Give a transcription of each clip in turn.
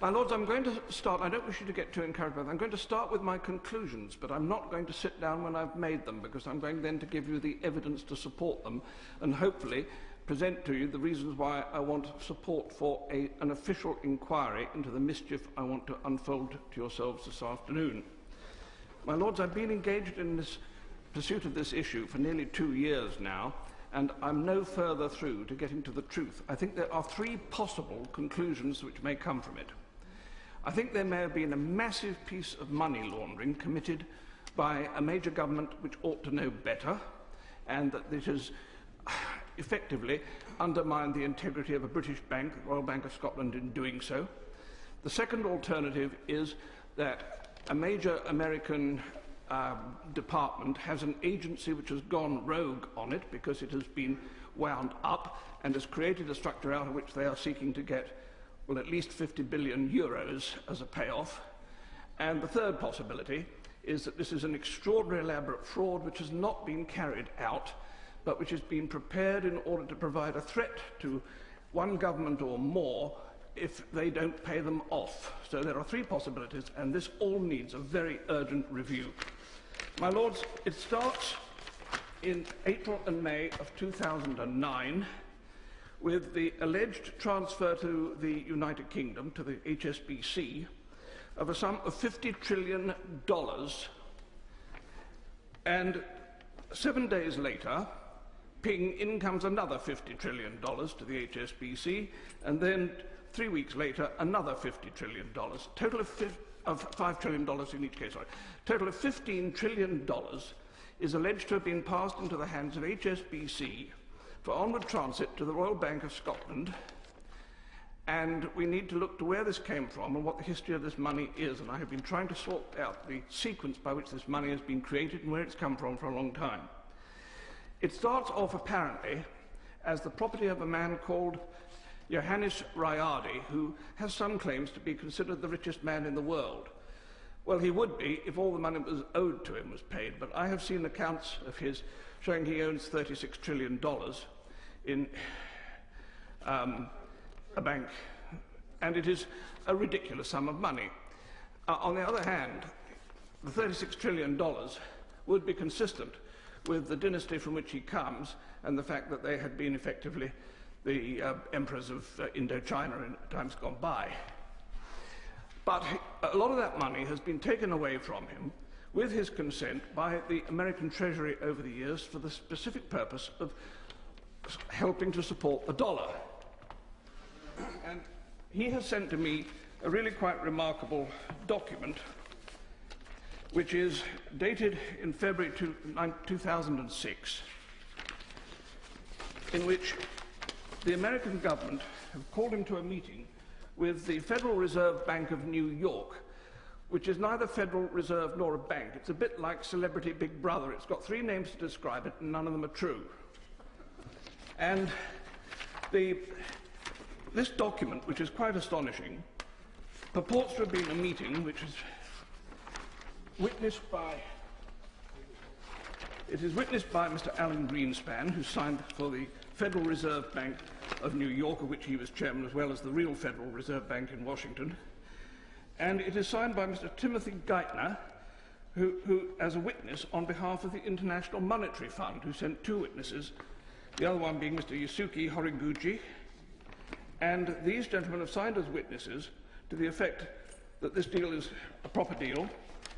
My Lords, I'm going to start, I don't wish you to get too encouraged by that. I'm going to start with my conclusions, but I'm not going to sit down when I've made them, because I'm going then to give you the evidence to support them, and hopefully present to you the reasons why I want support for an official inquiry into the mischief I want to unfold to yourselves this afternoon. My Lords, I've been engaged in this pursuit of this issue for nearly 2 years now, and I'm no further through to getting to the truth. I think there are 3 possible conclusions which may come from it. I think there may have been a massive piece of money laundering committed by a major government which ought to know better, and that it has effectively undermined the integrity of a British bank, the Royal Bank of Scotland, in doing so. The second alternative is that a major American department has an agency which has gone rogue on it because it has been wound up and has created a structure out of which they are seeking to get, well, at least 50 billion euros as a payoff. And the third possibility is that this is an extraordinary elaborate fraud which has not been carried out, but which has been prepared in order to provide a threat to one government or more if they don't pay them off. So there are 3 possibilities, and this all needs a very urgent review. My Lords, it starts in April and May of 2009 with the alleged transfer to the United Kingdom, to the HSBC, of a sum of $50 trillion, and 7 days later, ping, in comes another $50 trillion to the HSBC, and then 3 weeks later, another $50 trillion. Total of $5 trillion in each case, sorry. Total of $15 trillion is alleged to have been passed into the hands of HSBC for onward transit to the Royal Bank of Scotland, and we need to look to where this came from and what the history of this money is, and I have been trying to sort out the sequence by which this money has been created and where it's come from for a long time. It starts off apparently as the property of a man called Johannes Riardi, who has some claims to be considered the richest man in the world. Well, he would be if all the money that was owed to him was paid, but I have seen accounts of his showing he owns $36 trillion in a bank, and it is a ridiculous sum of money. On the other hand, the $36 trillion would be consistent with the dynasty from which he comes and the fact that they had been effectively the emperors of Indochina in times gone by. But a lot of that money has been taken away from him with his consent by the American Treasury over the years for the specific purpose of helping to support the dollar. And he has sent to me a really quite remarkable document which is dated in February 2006, in which the American government have called him to a meeting with the Federal Reserve Bank of New York, which is neither Federal Reserve nor a bank. It's a bit like Celebrity Big Brother. It's got 3 names to describe it, and none of them are true. And this document, which is quite astonishing, purports to have been a meeting which is witnessed by Mr. Alan Greenspan, who signed for the Federal Reserve Bank of New York, of which he was chairman, as well as the real Federal Reserve Bank in Washington. And it is signed by Mr. Timothy Geithner, who as a witness on behalf of the International Monetary Fund, who sent 2 witnesses, the other one being Mr. Yasuki Horiguchi. And these gentlemen have signed as witnesses to the effect that this deal is a proper deal.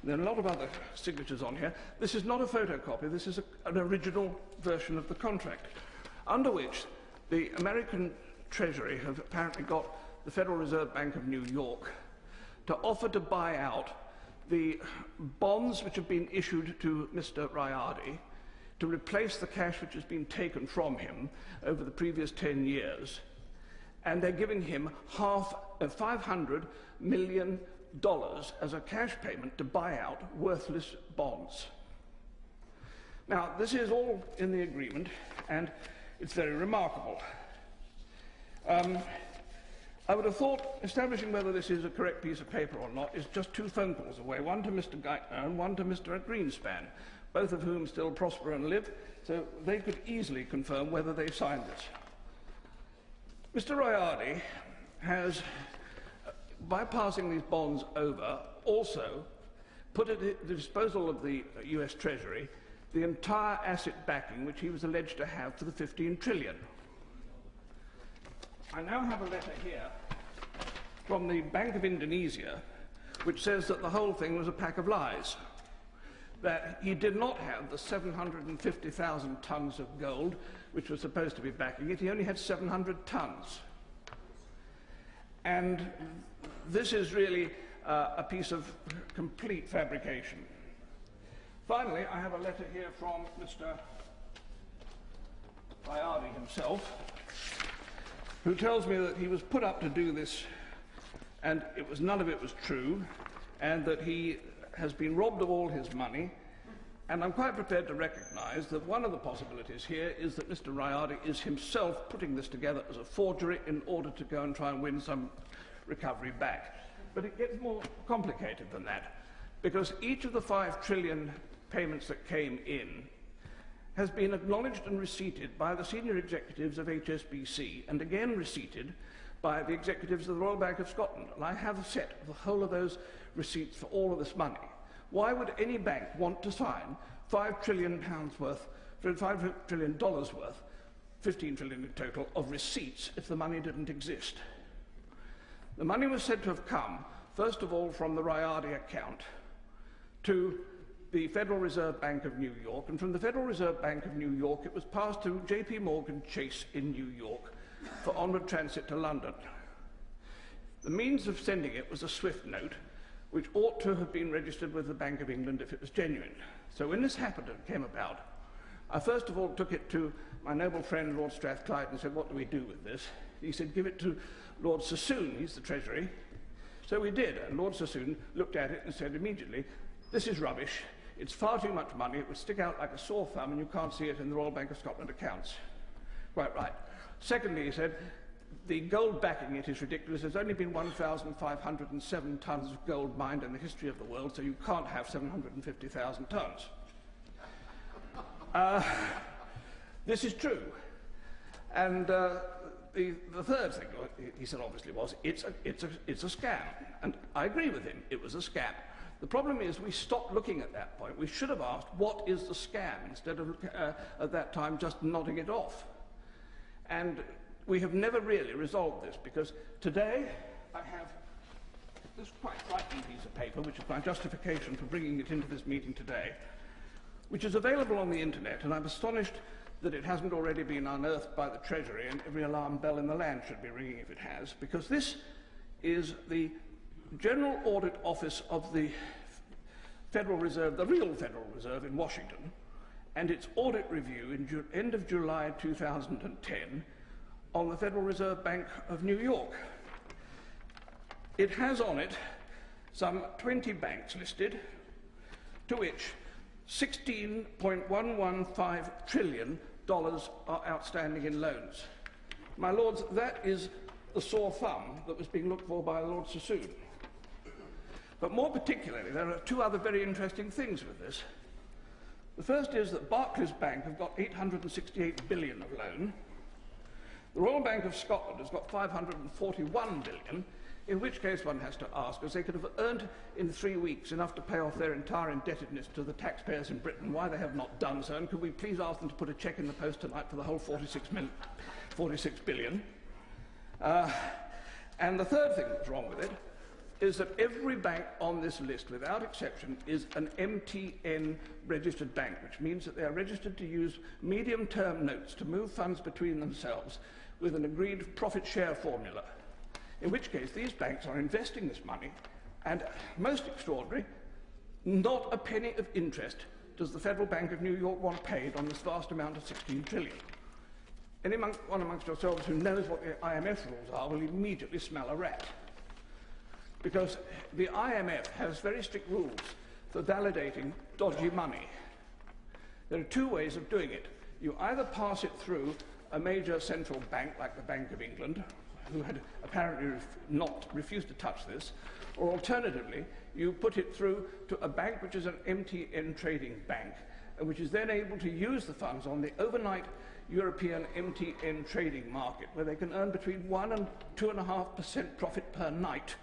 There are a lot of other signatures on here. This is not a photocopy. This is an original version of the contract, under which the American Treasury have apparently got the Federal Reserve Bank of New York to offer to buy out the bonds which have been issued to Mr. Riardi to replace the cash which has been taken from him over the previous 10 years. And they're giving him $500 million as a cash payment to buy out worthless bonds. Now, this is all in the agreement, and it's very remarkable. I would have thought establishing whether this is a correct piece of paper or not is just 2 phone calls away, one to Mr. Geithner and one to Mr. Greenspan, both of whom still prosper and live, so they could easily confirm whether they signed this. Mr. Riardi has by passing these bonds over, also put at the disposal of the US Treasury the entire asset backing which he was alleged to have for the 15 trillion. I now have a letter here from the Bank of Indonesia which says that the whole thing was a pack of lies, that he did not have the 750,000 tons of gold which was supposed to be backing it. He only had 700 tons. And this is really a piece of complete fabrication. Finally, I have a letter here from Mr. Rayardi himself, who tells me that he was put up to do this and none of it was true, and that he has been robbed of all his money. And I'm quite prepared to recognise that one of the possibilities here is that Mr. Rayardi is himself putting this together as a forgery in order to go and try and win some recovery back. But it gets more complicated than that, because each of the 5 trillion payments that came in has been acknowledged and receipted by the senior executives of HSBC, and again receipted by the executives of the Royal Bank of Scotland. And I have a set of the whole of those receipts for all of this money. Why would any bank want to sign £5 trillion worth, $5 trillion worth, 15 trillion in total, of receipts if the money didn't exist? The money was said to have come, first of all, from the Rayardi account to the Federal Reserve Bank of New York, and from the Federal Reserve Bank of New York it was passed to JP Morgan Chase in New York for onward transit to London. The means of sending it was a SWIFT note, which ought to have been registered with the Bank of England if it was genuine. So when this happened and came about, I first of all took it to my noble friend Lord Strathclyde and said, what do we do with this? He said, give it to Lord Sassoon, he's the Treasury. So we did, and Lord Sassoon looked at it and said immediately, this is rubbish, it's far too much money, it would stick out like a sore thumb and you can't see it in the Royal Bank of Scotland accounts. Quite right. Secondly, he said, the gold backing it is ridiculous. There's only been 1,507 tons of gold mined in the history of the world, so you can't have 750,000 tons. This is true. And the third thing he said obviously was, it's a scam. And I agree with him, it was a scam. The problem is we stopped looking at that point. We should have asked, what is the scam, instead of, at that time, just nodding it off. And we have never really resolved this, because today I have this quite frightening piece of paper, which is my justification for bringing it into this meeting today, which is available on the internet, and I'm astonished that it hasn't already been unearthed by the Treasury, and every alarm bell in the land should be ringing if it has, because this is the General Audit Office of the Federal Reserve, the real Federal Reserve in Washington, and its audit review in end of July 2010 on the Federal Reserve Bank of New York. It has on it some 20 banks listed, to which $16.115 trillion are outstanding in loans. My lords, that is the sore thumb that was being looked for by Lord Sassoon. But more particularly, there are 2 other very interesting things with this. The first is that Barclays Bank have got 868 billion of loan. The Royal Bank of Scotland has got 541 billion, in which case one has to ask, as they could have earned in 3 weeks enough to pay off their entire indebtedness to the taxpayers in Britain, why they have not done so, and could we please ask them to put a cheque in the post tonight for the whole 46 billion. And the third thing that's wrong with it is that every bank on this list, without exception, is an MTN-registered bank, which means that they are registered to use medium-term notes to move funds between themselves with an agreed profit-share formula, in which case these banks are investing this money, and, most extraordinary, not a penny of interest does the Federal Bank of New York want paid on this vast amount of 16 trillion. Anyone amongst yourselves who knows what the IMF rules are will immediately smell a rat, because the IMF has very strict rules for validating dodgy money. There are 2 ways of doing it. You either pass it through a major central bank like the Bank of England, who had apparently refused to touch this, or alternatively, you put it through to a bank which is an MTN trading bank, and which is then able to use the funds on the overnight European MTN trading market, where they can earn between 1 and 2.5% profit per night,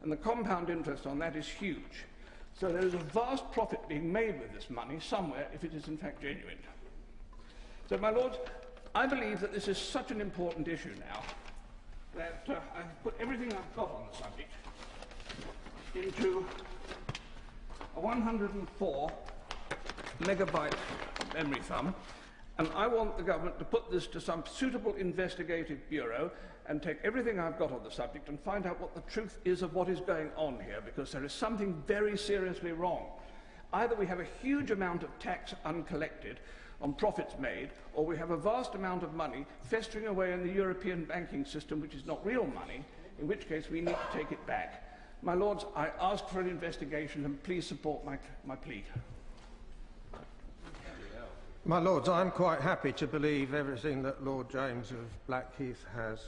and the compound interest on that is huge. So there is a vast profit being made with this money somewhere if it is in fact genuine. So, my lords, I believe that this is such an important issue now that I've put everything I've got on the subject into a 104 megabyte memory thumb, and I want the government to put this to some suitable investigative bureau and take everything I've got on the subject and find out what the truth is of what is going on here, because there is something very seriously wrong. Either we have a huge amount of tax uncollected on profits made, or we have a vast amount of money festering away in the European banking system, which is not real money, in which case we need to take it back. My lords, I ask for an investigation, and please support my plea. My lords, I'm quite happy to believe everything that Lord James of BlackHeath has